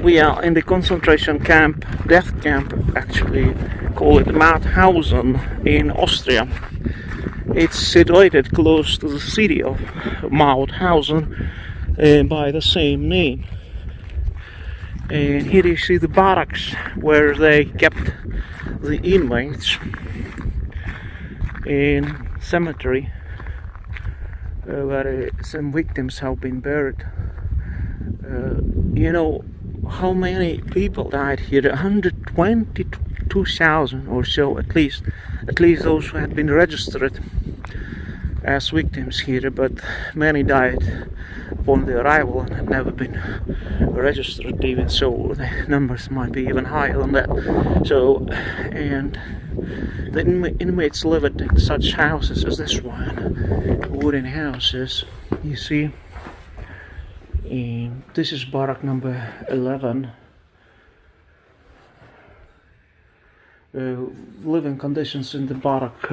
We are in the concentration camp, death camp actually, call it Mauthausen in Austria. It's situated close to the city of Mauthausen by the same name. And here you see the barracks where they kept the inmates, in cemetery where some victims have been buried. You know how many people died here? 122,000 or so, at least those who had been registered as victims here, but many died upon the arrival and had never been registered even, so the numbers might be even higher than that. So, and the inmates lived in such houses as this one, wooden houses, you see. And this is barrack number 11. Living conditions in the barrack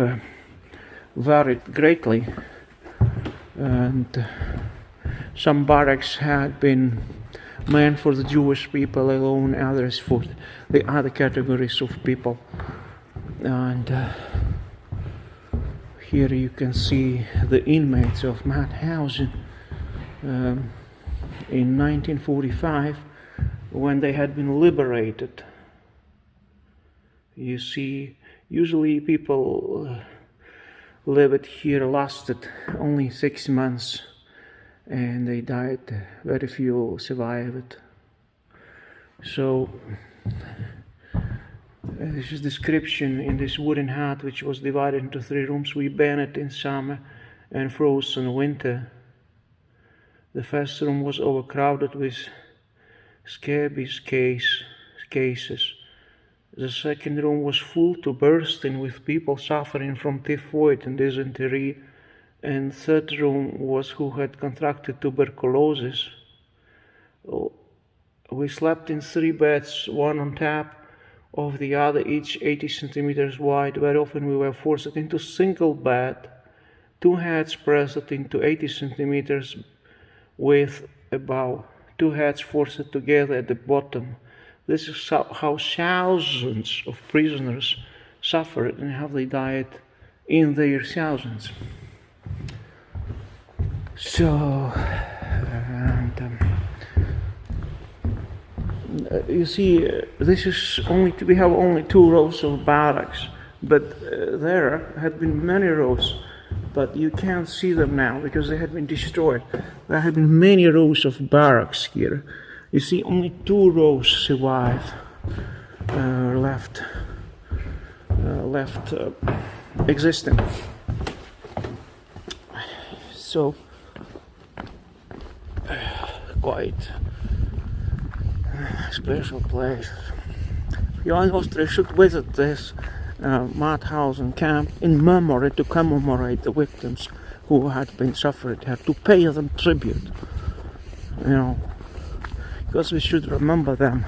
varied greatly, and some barracks had been meant for the Jewish people alone, others for the other categories of people. And here you can see the inmates of Mauthausen in 1945, when they had been liberated. You see, usually people lived here lasted only 6 months, and they died. Very few survived. So this is description in this wooden hut, which was divided into 3 rooms. We burned in summer and froze in winter. The first room was overcrowded with scabies cases. The second room was full to bursting with people suffering from typhoid and dysentery, and third room was who had contracted tuberculosis. We slept in 3 beds, one on top of the other, each 80 centimeters wide. Very often we were forced into single bed, 2 heads pressed into 80 centimeters with about 2 heads forced together at the bottom. This is how thousands of prisoners suffered and how they died in their thousands. So, and you see, this is we have only 2 rows of barracks, but there had been many rows, but you can't see them now because they had been destroyed. There had been many rows of barracks here. You see, only 2 rows survive, left existing. So, quite special place. You in Austria should visit this Mauthausen camp in memory, to commemorate the victims who had been suffered here, to pay them tribute, you know, because we should remember them,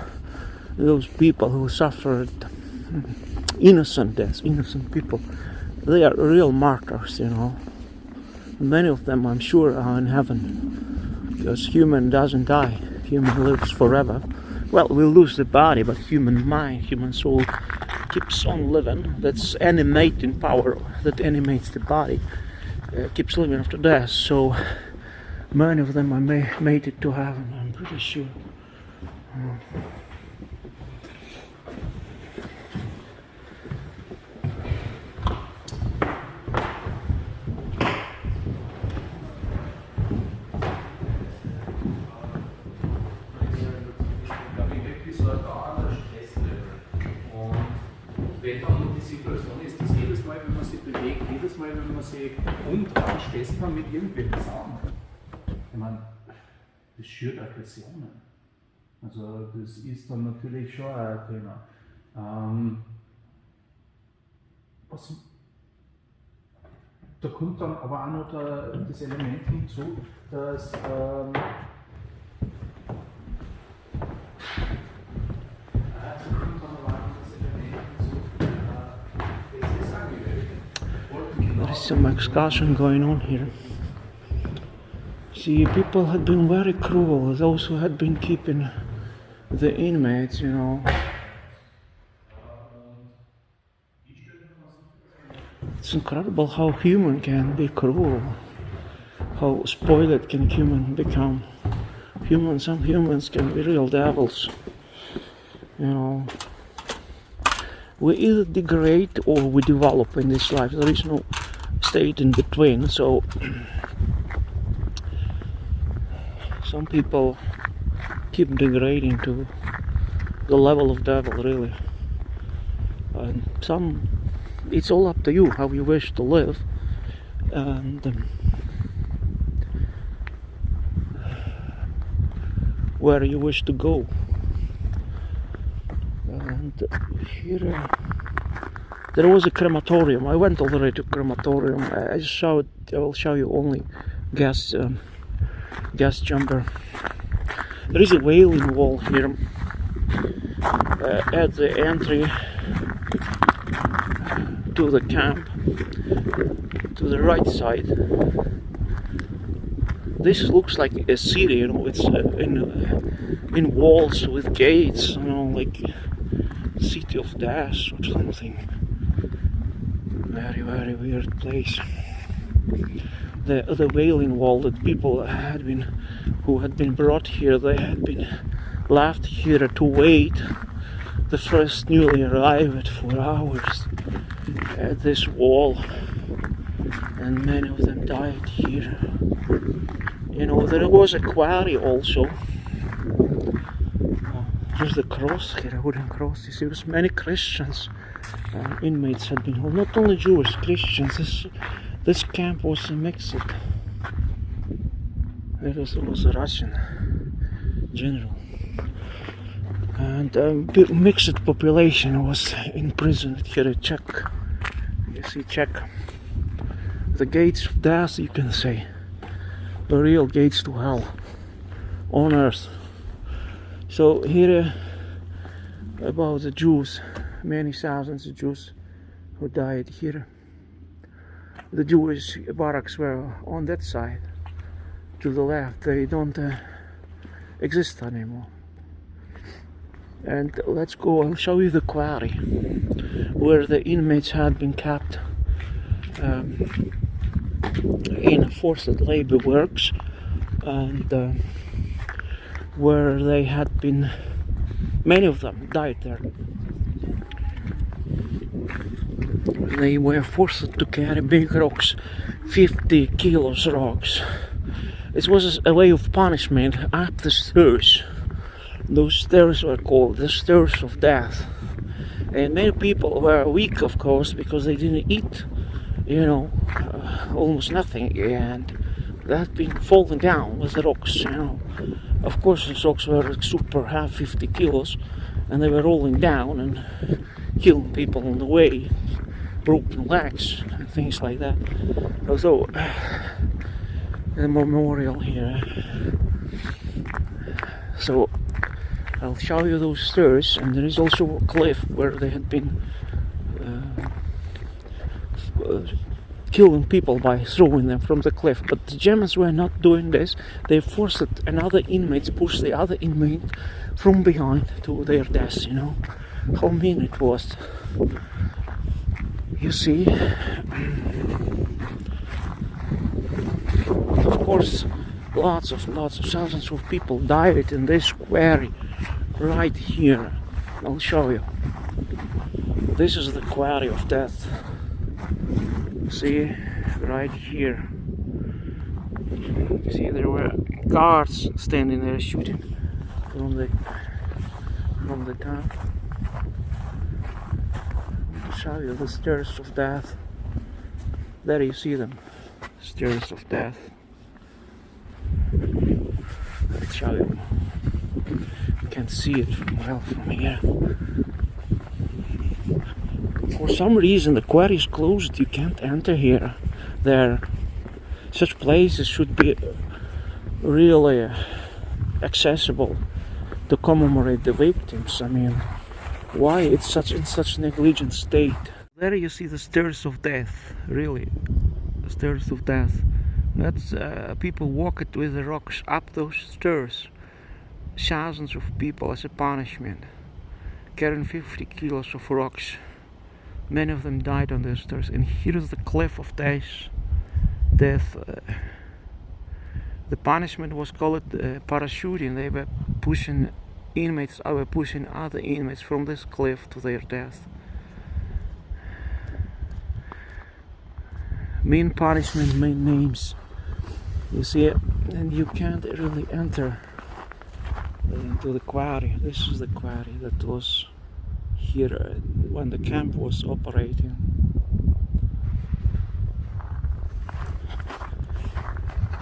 those people who suffered innocent deaths, innocent people. They are real martyrs, you know. Many of them, I'm sure, are in heaven, because human doesn't die, human lives forever. Well, we lose the body, but human mind, human soul keeps on living. That's animating power that animates the body, keeps living after death. So many of them are made it to heaven, I'm pretty sure. Wenn dann noch die Situation ist, dass jedes Mal, wenn man sich bewegt, jedes Mal, wenn man sich umdreht, stresst man mit irgendwelchen Sachen. Ich meine, das schürt Aggressionen. Also das ist dann natürlich schon ein Thema. Da kommt dann aber auch noch das Element hinzu, dass there is some excursion going on here. See, people had been very cruel, those who had been keeping the inmates, you know. It's incredible how human can be cruel, how spoiled can human become. Some humans can be real devils, you know. We either degrade or we develop in this life. There is no state in between. So some people keep degrading to the level of devil, really. And some, it's all up to you how you wish to live, and where you wish to go. And here there was a crematorium. I went already to crematorium. I will show you only gas chamber. There is a wailing wall here at the entry to the camp, to the right side. This looks like a city, you know. It's in walls with gates, you know, like city of death or something. Very, very weird place. The wailing wall that people who had been brought here, they had been left here to wait. The first newly arrived for hours at this wall, and many of them died here. You know, there was a quarry also. There's the cross here, a wooden cross. You see, there's many Christians inmates had been, well, not only Jewish, Christians. This camp was mixed. There was a Russian general, and mixed population was imprisoned here at Czech. You see, Czech. The gates of death, you can say. The real gates to hell on earth. So here about the Jews, many thousands of Jews who died here. The Jewish barracks were on that side, to the left. They don't exist anymore. And let's go, I'll show you the quarry where the inmates had been kept in forced labor works, and where they had been, many of them died there. They were forced to carry big rocks, 50 kilos rocks. It was a way of punishment up the stairs. Those stairs were called the stairs of death. And many people were weak, of course, because they didn't eat, you know, almost nothing, and they had been falling down with the rocks, you know. Of course, the rocks were super heavy, 50 kilos, and they were rolling down and killing people on the way, broken legs and things like that. So, the memorial here. So, I'll show you those stairs, and there is also a cliff where they had been killing people by throwing them from the cliff. But the Germans were not doing this. They forced another inmate to push the other inmate from behind to their deaths, you know. How mean it was. You see. Of course, lots of thousands of people died in this quarry right here. I'll show you. This is the quarry of death. See, right here. See, there were guards standing there shooting from the town. I'll show you the stairs of death. There you see them, stairs of death. I'll show you. You can see it well from here. For some reason the quarry is closed. You can't enter here. Such places should be really accessible to commemorate the victims. I mean, why it's in such negligent state? There you see the stairs of death. Really, the stairs of death. That's people walk it with the rocks up those stairs. thousands of people as a punishment, carrying 50 kilos of rocks. Many of them died on the stairs, and here is the cliff of death. The punishment was called parachuting. They were pushing inmates, pushing other inmates from this cliff to their death. Mean punishment, mean names. You see, and you can't really enter into the quarry. This is the quarry that was here when the camp was operating.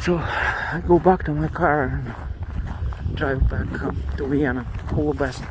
So I go back to my car and drive back to Vienna. All the best.